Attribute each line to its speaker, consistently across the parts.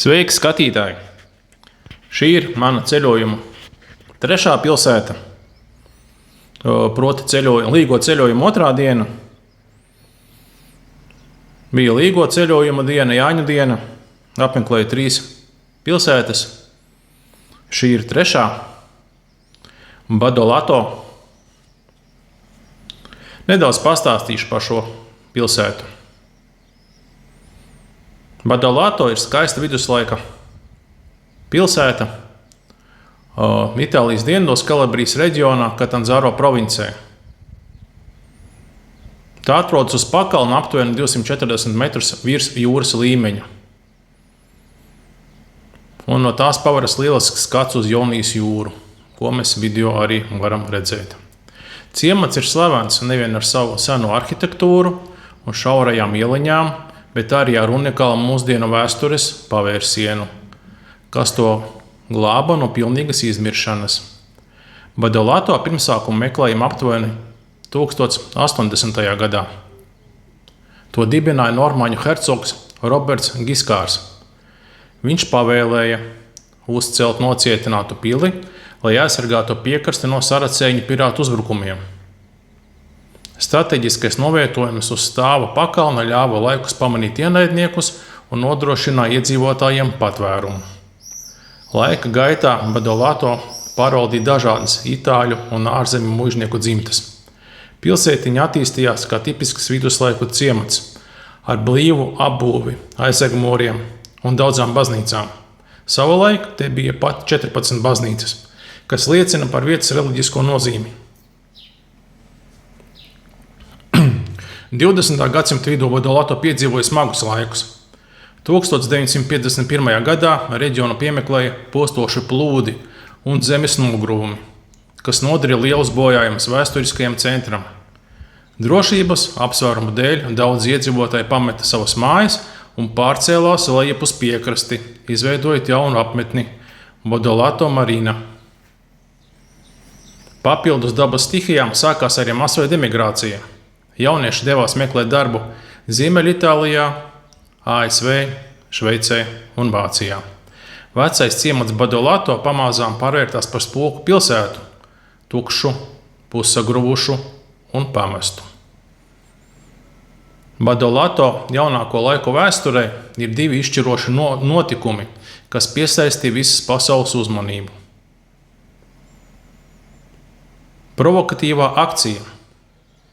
Speaker 1: Sveiki, skatītāji! Šī ir mana ceļojuma trešā pilsēta, proti līgo ceļojuma otrā diena. Bija līgo ceļojuma diena, Jāņu diena, apmeklēju 3 pilsētas. Šī ir trešā, Badolato. Nedaudz pastāstīšu par šo pilsētu. Badolato ir skaista viduslaika pilsēta Itālijas dienvidos Kalabrijas reģionā, Katanzaro provincē. Tā atrodas uz pakalna aptuveni 240 metrus virs jūras līmeņa. Un no tās paveras lielisks skats uz Jonijas jūru, ko mēs video arī varam redzēt. Ciemats ir slavens nevien ar savu seno arhitektūru un šaurajām ieliņām, bet arī ar unikālu mūsdienu vēstures pavērsienu, kas to glāba no pilnīgas izmiršanas. Badolato pirmsākumu meklējam aptuveni 1080. gadā. To dibināja normāņu hercogs Roberts Giskārs. Viņš pavēlēja uzcelt nocietinātu pili, lai aizsargātu piekrasti no saracēņu pirātu uzbrukumiem. Strateģiskais novietojums uz stāva pakalna ļāva laikus pamanīt ienaidniekus un nodrošināja iedzīvotājiem patvērumu. Laika gaitā Badolato pārvaldīja dažādas itāļu un ārzemju muižnieku dzimtes. Pilsētiņa attīstījās kā tipisks viduslaiku ciemats ar blīvu apbūvi, aizsegmoriem un daudzām baznīcām. Savulaik te bija pat 14 baznīcas, kas liecina par vietas reliģisko nozīmi. 20. gadsimta vidū Badolato piedzīvoja smagus laikus. 1951. gadā reģionu piemeklēja postoši plūdi un zemes nogruvumi, kas nodarīja lielus bojājumus vēsturiskajam centram. Drošības apsvērumu dēļ daudz iedzīvotāji pameta savas mājas un pārcēlās lejap uz piekrasti, izveidojot jaunu apmetni Badolato Marina. Papildus dabas stihijām sākās arī masveida emigrācija. Jaunieši devās meklēt darbu Ziemeļitālijā, ASV, Šveicē un Vācijā. Vecais ciemats Badolato pamazām pārvērtās par spoku pilsētu, tukšu, pussagruvušu un pamestu. Badolato jaunāko laiku vēsturē ir 2 izšķiroši notikumi, kas piesaistīja visas pasaules uzmanību. Provokatīvā akcija.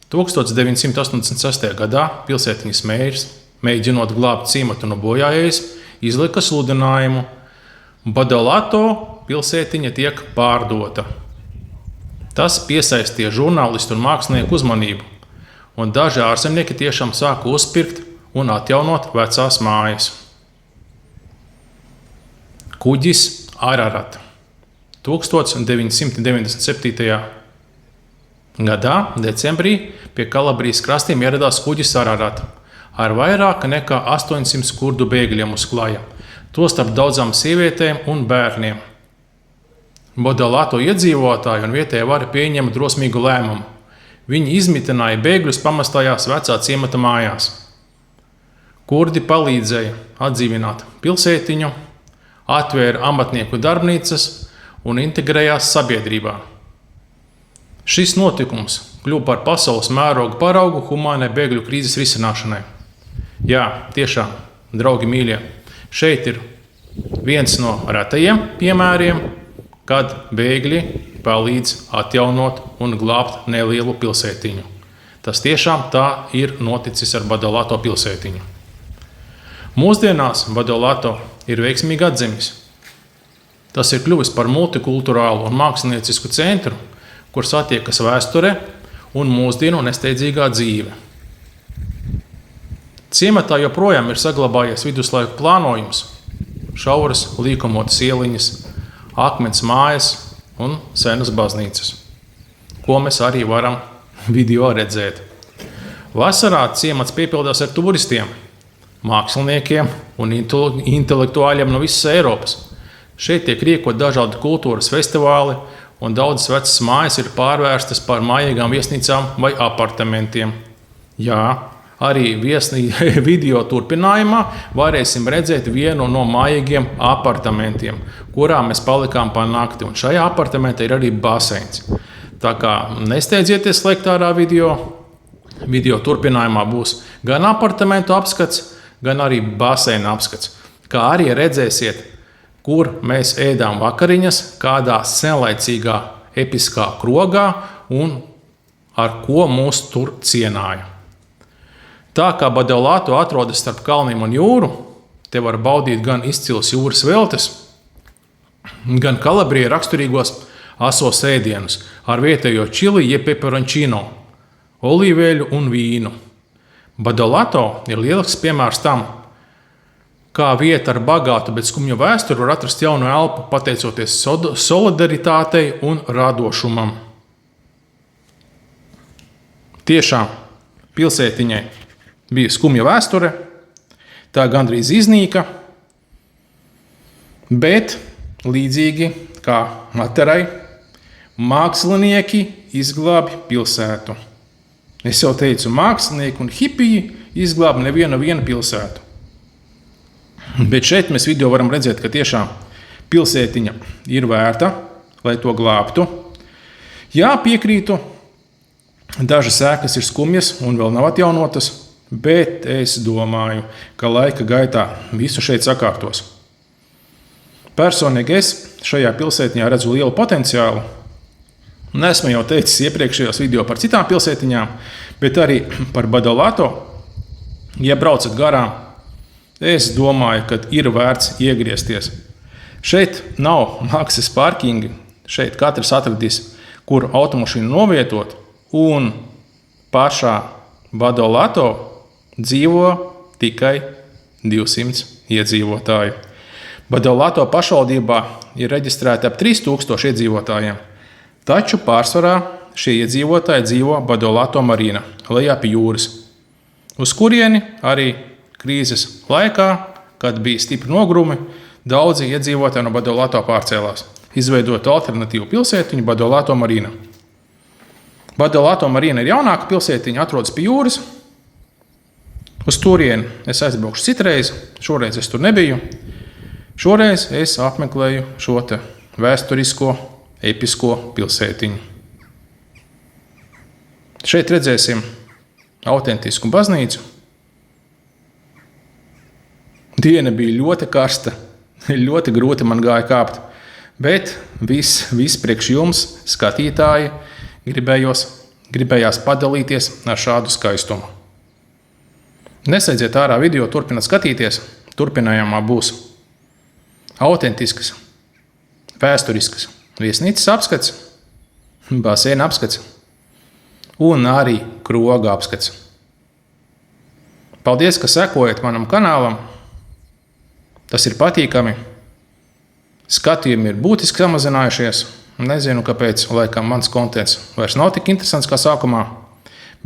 Speaker 1: 1986. gadā pilsētiņas mērs, mēģinot glābt ciematu no bojājējas, izlika sludinājumu: Badolato pilsētiņa tiek pārdota. Tas piesaistīja žurnālistu un mākslinieku uzmanību, un daži ārzemnieki tiešām sāka uzpirkt un atjaunot vecās mājas. Kuģis Ararat. 1997. gadā, decembrī, pie Kalabrijas krastiem ieradās kuģis Ararat ar vairāk nekā 800 kurdu bēgļiem uz klaja, tostarp daudzām sievietēm un bērniem. Badolato iedzīvotāji un vietējā vara pieņēma drosmīgu lēmumu. Viņi izmitināja bēgļus pamestajās vecā ciemata mājās. Kurdi palīdzēja atdzīvināt pilsētiņu, atvēra amatnieku darbnīcas un integrējās sabiedrībā. Šis notikums kļuva par pasaules mēroga paraugu humānai bēgļu krīzes risināšanai. Jā, tiešām, draugi mīļie, šeit ir viens no retajiem piemēriem, kad bēgļi palīdz atjaunot un glābt nelielu pilsētiņu. Tas tiešām tā ir noticis ar Badolato pilsētiņu. Mūsdienās Badolato ir veiksmīgi atzimis. Tas ir kļuvis par multikulturālu un māksliniecisku centru, kur satiekas vēsture un mūsdienu nesteidzīgā dzīve. Ciematā joprojām ir saglabājies viduslaiku plānojums, šauras līkumotas ieliņas, akmens mājas un senas baznīcas, ko mēs arī varam video redzēt. Vasarā ciemats piepildās ar turistiem, māksliniekiem un intelektuāļiem no visas Eiropas. Šeit tiek rīkot dažādi kultūras festivāli, un daudzas vecas mājas ir pārvērstas par mājīgām viesnīcām vai apartamentiem. Jā, Arī video turpinājumā varēsim redzēt vienu no mājīgiem apartamentiem, kurā mēs palikām pa nakti. Un šajā apartamentā ir arī baseins. Tā kā nesteidzieties slēgt ārā video. Video turpinājumā būs gan apartamentu apskats, gan arī baseina apskats. Kā arī redzēsiet, kur mēs ēdām vakariņas, kādā senlaicīgā episkā krogā un ar ko mūs tur cienāja. Tā kā Badolato atrodas starp kalniem un jūru, te var baudīt gan izcils jūras veltes, gan Kalabrijai raksturīgos asos ēdienus ar vietējo čili jeb peperončino, olīveļu un vīnu. Badolato ir lielisks piemērs tam, kā vieta ar bagātu, bet skumju vēsturi var atrast jaunu elpu pateicoties solidaritātei un radošumam. Tiešām pilsētiņai bija skumja vēsture, tā gandrīz iznīka, bet līdzīgi kā Materai, mākslinieki izglābi pilsētu. Es jau teicu, mākslinieki un hipiji izglābi nevienu pilsētu. Bet šeit mēs video varam redzēt, ka tiešām pilsētiņa ir vērta, lai to glābtu. Jā, piekrītu, dažas ēkas ir skumjas un vēl nav atjaunotas, bet es domāju, ka laika gaitā visu šeit sakārtos. Personīgi es šajā pilsētiņā redzu lielu potenciālu. Esmu jau teicis iepriekšējos video par citām pilsētiņām, bet arī par Badolato. Ja braucat garām, es domāju, ka ir vērts iegriezties. Šeit nav maksas parkingi, šeit katrs atradīs, kur automašīnu novietot, un pašā Badolato dzīvo tikai 200 iedzīvotāju. Badolato pašvaldībā ir reģistrēti ap 3000 iedzīvotājiem, taču pārsvarā šie iedzīvotāji dzīvo Badolato marīna, lejā pie jūras, uz kurieni arī krīzes laikā, kad bija stipri nogrumi, daudzi iedzīvotāji no Badolato pārcēlās, izveidot alternatīvu pilsētiņu Badolato marīna. Badolato marīna ir jaunāka pilsētiņa, atrodas pie jūras. Uz turieni es aizbraukšu citreiz, šoreiz es tur nebiju. Šoreiz es apmeklēju šo te vēsturisko, episko pilsētiņu. Šeit redzēsim autentisku baznīcu. Diena bija ļoti karsta, ļoti grūti man gāja kāpt, bet viss priekš jums, skatītāji, gribējās padalīties ar šādu skaistumu. Nesaidziet ārā video, turpināt skatīties, turpinājumā būs autentisks, vēsturisks viesnīcas apskats, baseina apskats un arī kroga apskats. Paldies, ka sekojat manam kanālam. Tas ir patīkami. Skatījumi ir būtiski samazinājušies. Nezinu, kāpēc, laikam mans kontents vairs nav tik interesants kā sākumā,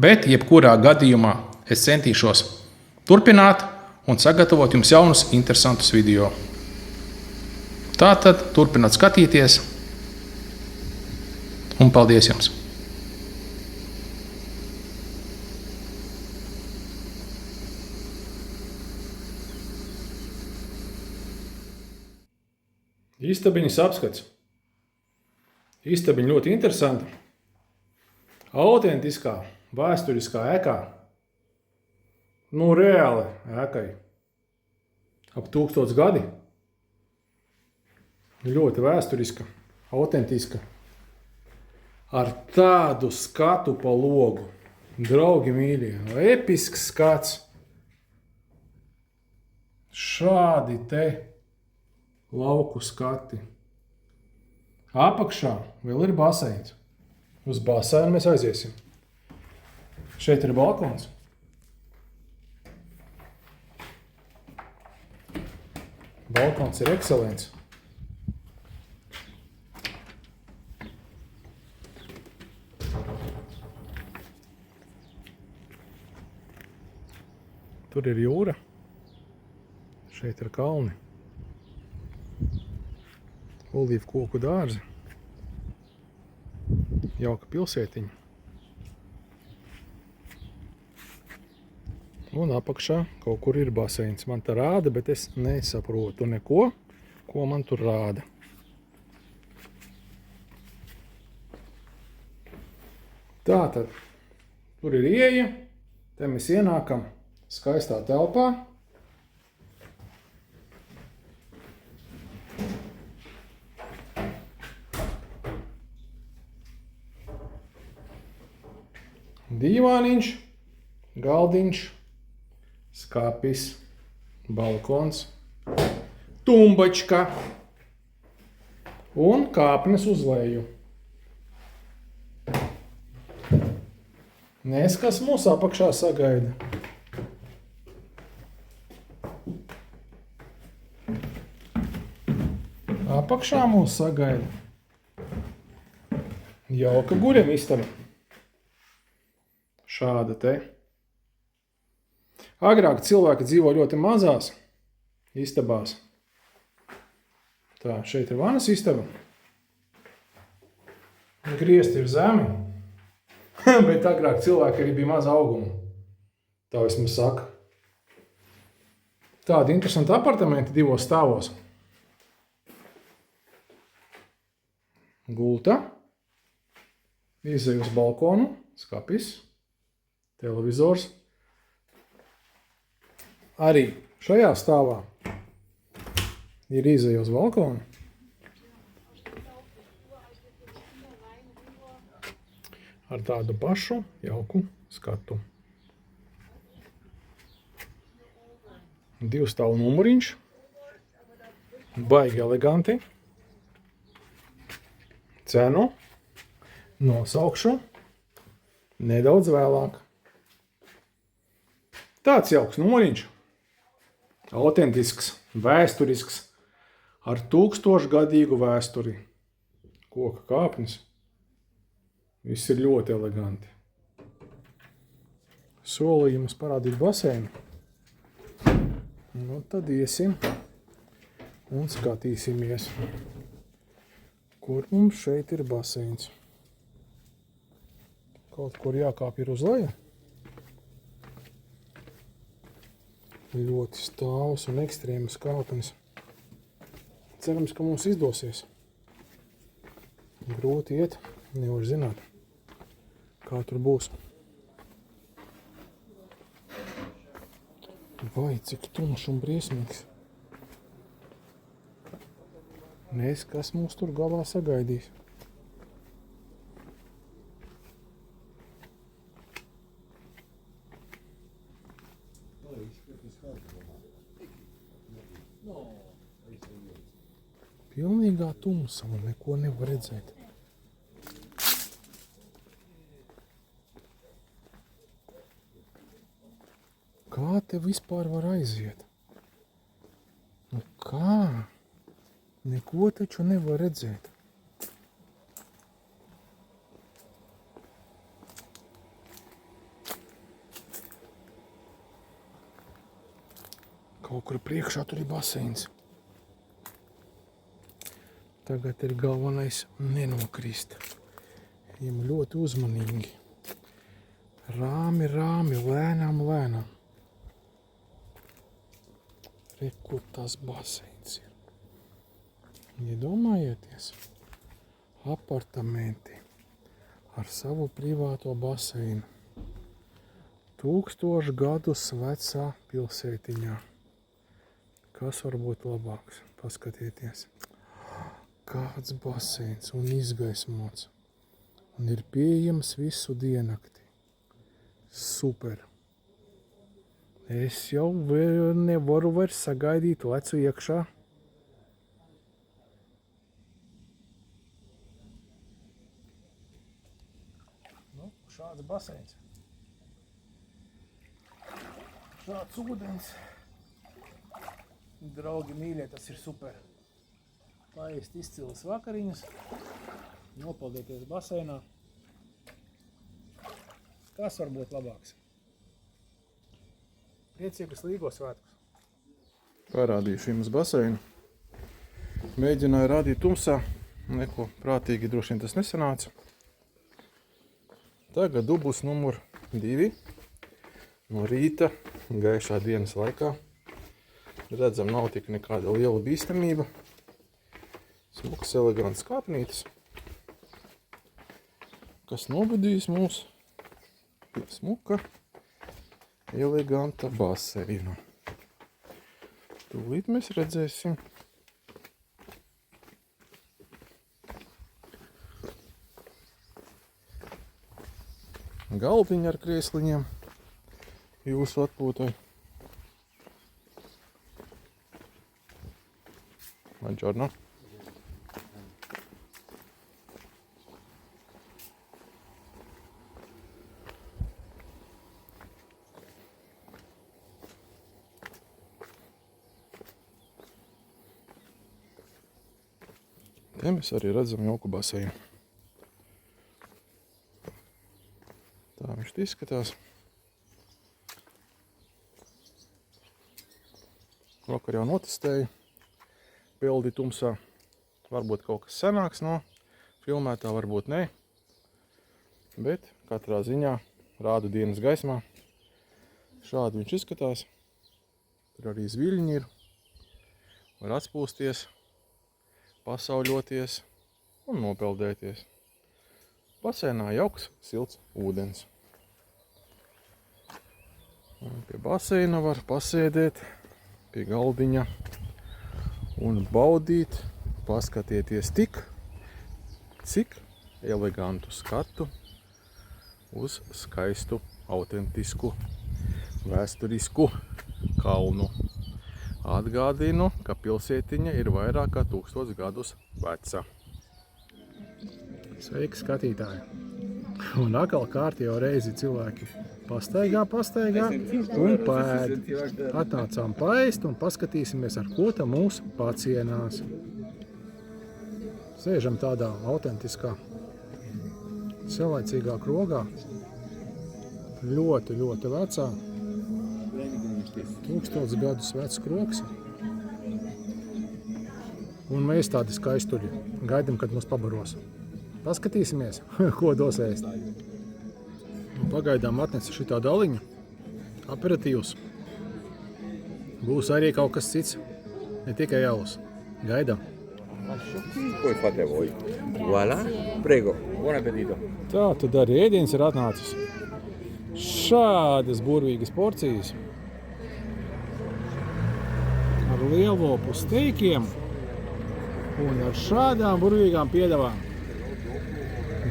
Speaker 1: bet jebkurā gadījumā es centīšos turpināt un sagatavot jums jaunus interesantus video. Tātad turpināt skatīties un paldies jums! Istabiņas apskats. Istabiņa ļoti interesanta. Autentiskā, vēsturiskā ēkā. Reāli ēkai. Ap 1000 gadi. Ļoti vēsturiska, autentiska. Ar tādu skatu pa logu. Draugi mīļie, episks skats. Šādi te lauku skati. Apakšā vēl ir baseins. Uz baseinu mēs aiziesim. Šeit ir balkons. Balkons ir ekscelents. Tur ir jūra. Šeit ir kalni. Olīvu koku dārzi. Jauka pilsētiņa. Un apakšā kaut kur ir baseins. Man tā rāda, bet es nesaprotu neko, ko man tur rāda. Tātad, tur ir ieeja, te mēs ienākam skaistā telpā. Dīvāniņš, galdiņš, skapis, balkons, tumbačka un kāpnes uz leju. Nes, kas mūs apakšā sagaida. Apakšā mūs sagaida jauka guļamistaba. Šāda te. Agrāk cilvēki dzīvo ļoti mazās istabās. Tā, šeit ir vanas istaba. Griezti ir zemi. Bet agrāk cilvēki arī bija maza auguma. Tā vismaz saka. Tādi interesanti apartamenti 2 stāvos. Gulta. Izej uz balkonu. Skapis. Televizors. Arī šajā stāvā ir izej uz balkonu. Ar tādu pašu jauku skatu. 2 stāvu numuriņš. Baigi eleganti. Cenu nosaukšu nedaudz vēlāk. Tāds jauks numuriņš. Autentisks, vēsturisks, ar 1000-gadīgu vēsturi. Koka kāpnes. Viss ir ļoti eleganti. Solījums parādīt baseinu. Nu, tad iesim un skatīsimies, kur mums šeit ir baseins. Kaut kur jākāp ir uz leju. Ļoti stāvs un ekstrēmas kāpnes. Cerams, ka mums izdosies. Grūti iet, nevar zināt, kā tur būs. Vai, cik tumšs un briesmīgs. Nes, kas mūs tur galā sagaidīs. Pilnīgā tumsa un neko nevar redzēt. Kā te vispār var aiziet? Nu kā? Neko taču nevar redzēt. Kaut kur priekšā tur ir baseins. Tagad ir galvenais nenokrist. Ejam ļoti uzmanīgi. Rāmi, lēnām. Re, kur tas baseins ir. Iedomājieties, apartamenti ar savu privāto baseinu. 1000 gadus vecā pilsētiņā. Kas var būt labāks? Paskatieties. Kāds baseins un izgaismots. Un ir pieejams visu diennakti. Super. Es jau nevaru vairs sagaidīt lecu iekšā. Nu, šāds baseins. Šāds ūdens. Draugi mīļie, tas ir super. Paēst izcilas vakariņas, nopaldieties baseinā. Kas var būt labāks? Priecīgus Līgo svētkus! Parādīšu jums baseinu. Mēģināju rādīt tumsā, neko prātīgi droši vien tas nesanāca. Tagad dublis numur 2 no rīta
Speaker 2: gaišā dienas laikā. Redzam, nav tik nekāda liela bīstamība. Smukas, elegants kāpnītes, kas nobudīs mūs pie smuka, eleganta baseina. Tūlīt mēs redzēsim. Galdiņi ar kriesliņiem jūsu atpūtai. Buongiorno. Te mēs arī redzam jauku baseinu. Tā viņš izskatās. Vakar jau notestēju. Pildi tumsā. Varbūt kaut kas senāks no filmētā, varbūt ne. Bet katrā ziņā rādu dienas gaismā. Šādi viņš izskatās. Tur arī zviļņi ir. Var atspūsties, pasauļoties un nopeldēties. Basēnā jauks, silts ūdens. Un pie baseina var pasēdēt, pie galdiņa un baudīt, paskatieties cik elegantu skatu uz skaistu, autentisku, vēsturisku kalnu. Atgādinu, ka pilsētiņa ir vairāk kā 1000 gadus veca.
Speaker 1: Sveiki, skatītāji! Un atkal kārtējo reizi cilvēki pastaigā un pēd. Atnācām paēst un paskatīsimies, ar ko ta mūs pacienās. Sēžam tādā autentiskā, saulaicīgā krogā. Ļoti, ļoti vecā. 1000 gadus vecs krogs. Un mēs tādi skaistuļi. Gaidam, kad mūs pabaros. Paskatīsimies, ko dos ēst. Pagaidām atnesa šitā daliņa. Aperitīvs. Būs arī kaut kas cits. Ne tikai alus. Gaidām.
Speaker 3: Poi fate voi. Voilà, prego, buon appetito.
Speaker 1: Tā, tad arī ēdiens ir atnācis. Šādas burvīgas porcijas. Ar lielopu steikiem. Un ar šādām burvīgām piedevām.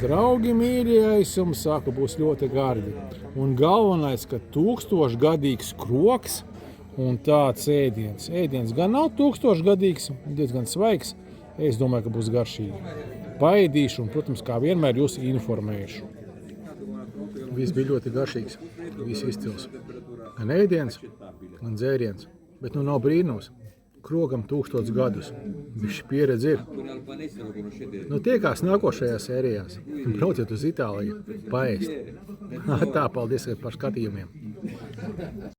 Speaker 1: Draugi mīļie, es jums saku, būs ļoti gardi. Un galvenais, ka 1000-gadīgs krogs un tāds ēdiens. Ēdiens gan nav 1000-gadīgs, diezgan svaigs. Es domāju, ka būs garšīgi. Paēdīšu un, protams, kā vienmēr jūs informēšu. Viss bija ļoti garšīgs, viss izcils. Gan ēdiens, gan dzēriens. Bet nu nav brīnums. Krogam 1000 gadus. Bišķi pieredze ir. Nu tiekās nākošajās sērijās. Brauciet uz Itāliju, paēst. Tā, paldies par skatījumiem.